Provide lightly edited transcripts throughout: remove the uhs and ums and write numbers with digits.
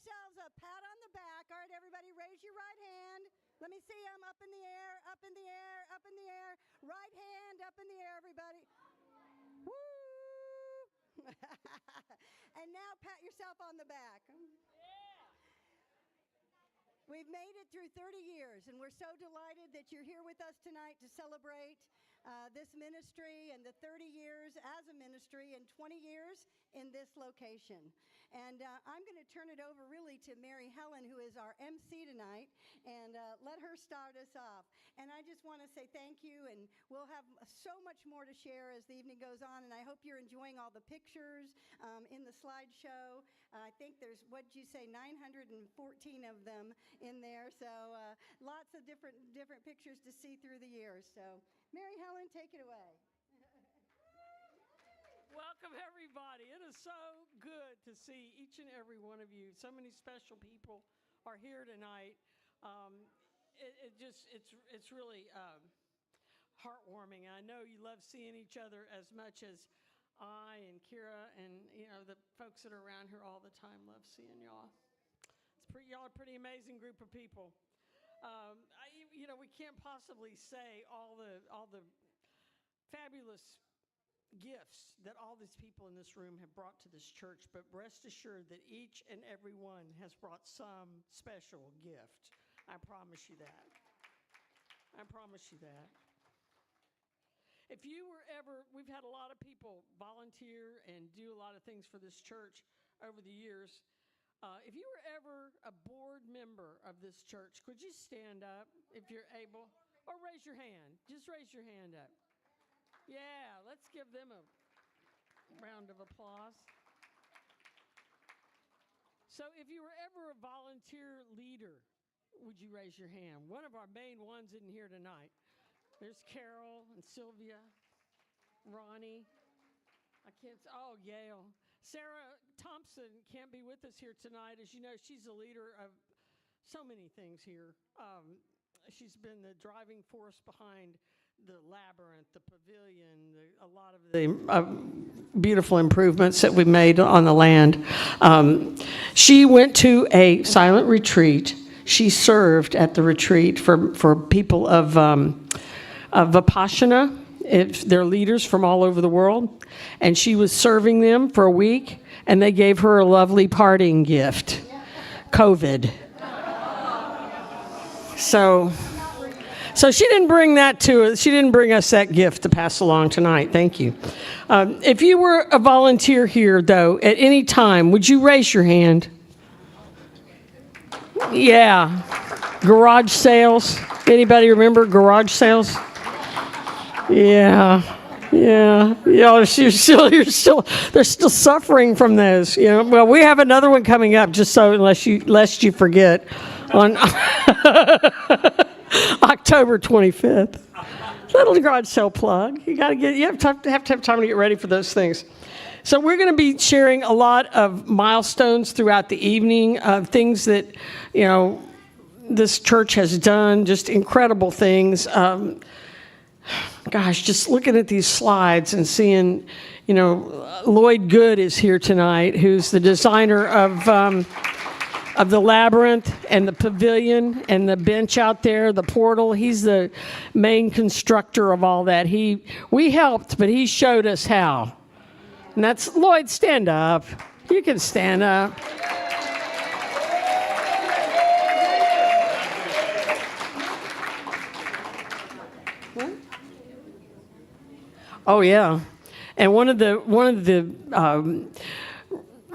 yourselves a pat on the back. All right, everybody, raise your right hand. Let me see them up in the air, up in the air, up in the air. Right hand up in the air, everybody. Woo! And now pat yourself on the back. We've made it through 30 years, and we're so delighted that you're here with us tonight to celebrate this ministry and the 30 years as a ministry and 20 years in this location. And I'm going to turn it over really to Mary Helen, who is our MC tonight, and let her start us off. And I just want to say thank you, and we'll have so much more to share as the evening goes on, and I hope you're enjoying all the pictures in the slideshow. I think there's, what'd you say, 914 of them in there, so lots of different pictures to see through the years. So Mary Helen, take it away. Welcome, everybody. It is so good to see each and every one of you. So many special people are here tonight. It's really heartwarming. I know you love seeing each other as much as I and Kira and the folks that are around here all the time love seeing y'all. Y'all are a pretty amazing group of people. We can't possibly say all the fabulous gifts that all these people in this room have brought to this church, but rest assured that each and every one has brought some special gift. I promise you that. I promise you that. If you were ever, we've had a lot of people volunteer and do a lot of things for this church over the years. If you were ever a board member of this church, could you stand up if you're able? Or raise your hand. Just raise your hand up. Yeah, let's give them a round of applause. So if you were ever a volunteer leader, would you raise your hand? One of our main ones in here tonight. There's Carol and Sylvia, Ronnie. Yale. Sarah Thompson can't be with us here tonight. As you know, she's a leader of so many things here. She's been the driving force behind the labyrinth, the pavilion, a lot of the beautiful improvements that we made on the land. She went to a silent retreat. She served at the retreat for people of Vipassana. They're leaders from all over the world, and she was serving them for a week, and they gave her a lovely parting gift, COVID. So she didn't bring that to us. She didn't bring us that gift to pass along tonight. Thank you. If you were a volunteer here, though, at any time, would you raise your hand? Yeah. Garage sales. Anybody remember garage sales? Yeah. They're still suffering from those. Well, we have another one coming up. Just so, lest you forget, on October 25th. Little garage sale plug. You have to have time to get ready for those things. So we're going to be sharing a lot of milestones throughout the evening of things that this church has done. Just incredible things. Just looking at these slides and seeing, Lloyd Good is here tonight, who's the designer of the labyrinth and the pavilion and the bench out there, the portal. He's the main constructor of all that. We helped, but he showed us how. And that's, Lloyd, stand up. You can stand up. Oh yeah, and one of the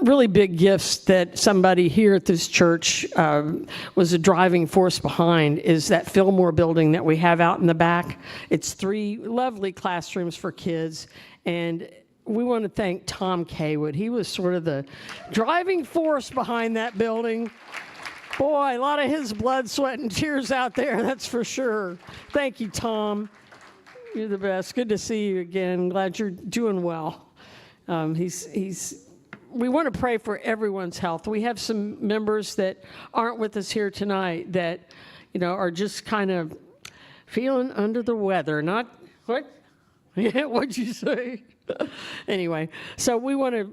really big gifts that somebody here at this church was a driving force behind is that Fillmore building that we have out in the back. It's 3 lovely classrooms for kids, and we want to thank Tom Kaywood. He was sort of the driving force behind that building. Boy, a lot of his blood, sweat, and tears out there, that's for sure. Thank you, Tom. You're the best. Good to see you again. Glad you're doing well. We want to pray for everyone's health. We have some members that aren't with us here tonight that, are just kind of feeling under the weather. Not what? Yeah, what'd you say? Anyway, so we want to,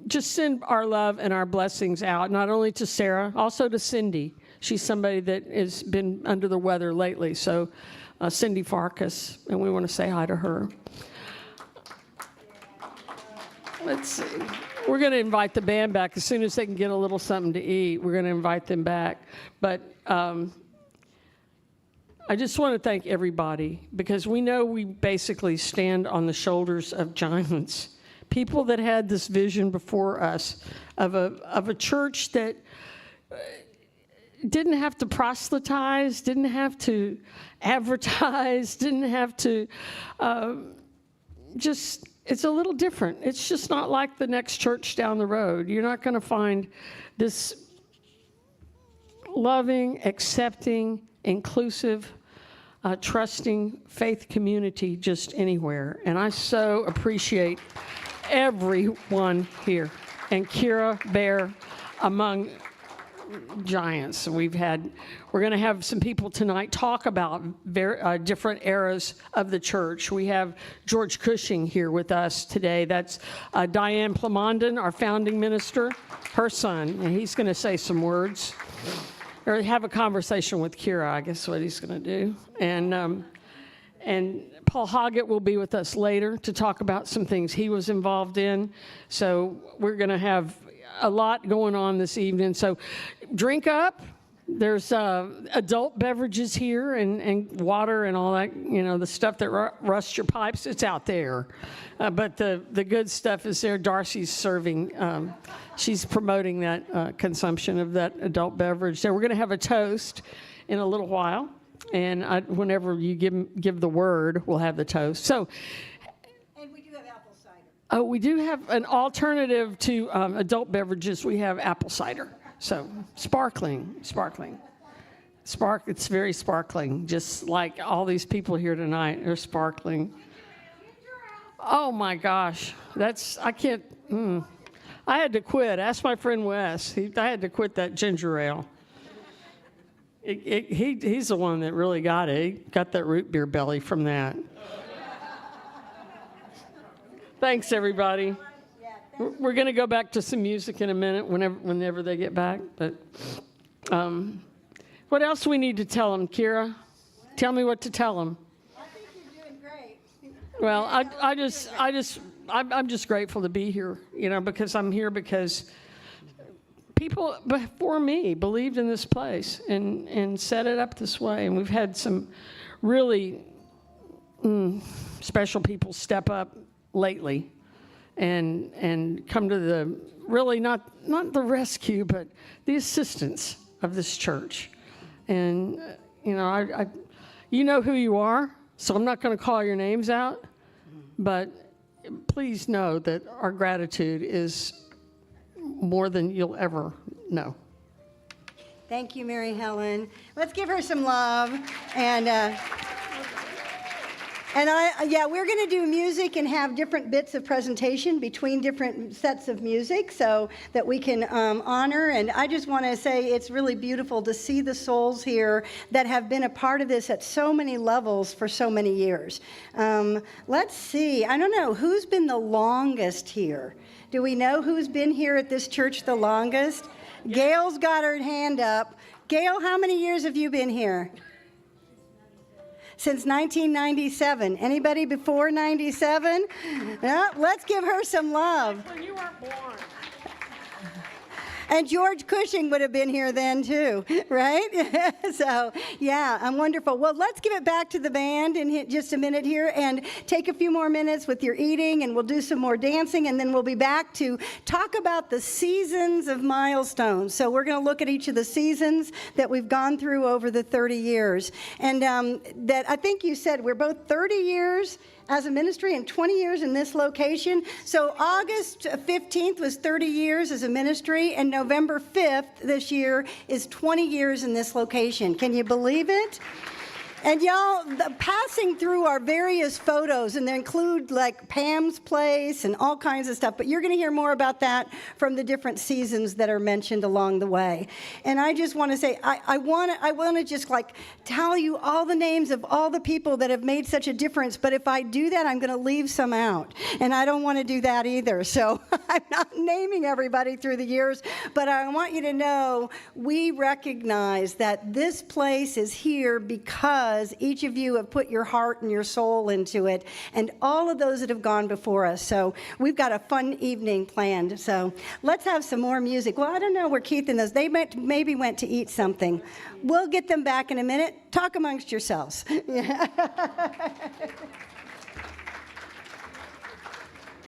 just send our love and our blessings out, not only to Sarah, also to Cindy. She's somebody that has been under the weather lately, so Cindy Farkas, and we want to say hi to her. Let's see. We're going to invite the band back as soon as they can get a little something to eat. We're going to invite them back. But I just want to thank everybody, because we know we basically stand on the shoulders of giants, people that had this vision before us of a church that didn't have to proselytize, didn't have to advertise, didn't have to it's a little different. It's just not like the next church down the road. You're not going to find this loving, accepting, inclusive, trusting faith community just anywhere. And I so appreciate everyone here, and Kira Bear among giants. We're going to have some people tonight talk about different eras of the church. We have George Cushing here with us today. That's Diane Plamondon, our founding minister, her son, and he's going to say some words or have a conversation with Kira, I guess is what he's going to do. And Paul Hoggett will be with us later to talk about some things he was involved in. So we're going to have a lot going on this evening. So drink up. There's adult beverages here and water and all that, the stuff that rusts your pipes, it's out there. But the good stuff is there. Darcy's serving. She's promoting that consumption of that adult beverage. So we're going to have a toast in a little while. And whenever you give the word, we'll have the toast. So. And we do have apple cider. Oh, we do have an alternative to adult beverages. We have apple cider. So sparkling. It's very sparkling, just like all these people here tonight are sparkling. Oh my gosh, I had to quit. Ask my friend Wes. I had to quit that ginger ale. He's the one that really got it. He got that root beer belly from that. Thanks, everybody. We're going to go back to some music in a minute whenever they get back. But what else do we need to tell them, Kira? Tell me what to tell them. I think you're doing great. Well, I'm just grateful to be here, because I'm here because people before me believed in this place and set it up this way. And we've had some really special people step up lately and come to the really not the rescue, but the assistance of this church. And I you know who you are, so I'm not going to call your names out, but please know that our gratitude is more than you'll ever know. Thank you, Mary Helen. Let's give her some love. And we're going to do music and have different bits of presentation between different sets of music so that we can honor. And I just want to say it's really beautiful to see the souls here that have been a part of this at so many levels for so many years. Let's see. I don't know. Who's been the longest here? Do we know who's been here at this church the longest? Gail's got her hand up. Gail, how many years have you been here? Since 1997. Anybody before 97? No, let's give her some love. When you weren't born. And George Cushing would have been here then too, right? So, yeah, I'm wonderful. Well, let's give it back to the band in just a minute here and take a few more minutes with your eating, and we'll do some more dancing, and then we'll be back to talk about the seasons of milestones. So we're going to look at each of the seasons that we've gone through over the 30 years. And that I think you said we're both 30 years as a ministry and 20 years in this location. So August 15th was 30 years as a ministry, and November 5th this year is 20 years in this location. Can you believe it? And y'all, passing through our various photos, and they include like Pam's place and all kinds of stuff, but you're going to hear more about that from the different seasons that are mentioned along the way. And I just want to say, I want to just like tell you all the names of all the people that have made such a difference, but if I do that, I'm going to leave some out. And I don't want to do that either. So I'm not naming everybody through the years, but I want you to know we recognize that this place is here because each of you have put your heart and your soul into it, and all of those that have gone before us. So we've got a fun evening planned. So let's have some more music. Well, I don't know where Keith and those, they maybe went to eat something. We'll get them back in a minute. Talk amongst yourselves. Yeah.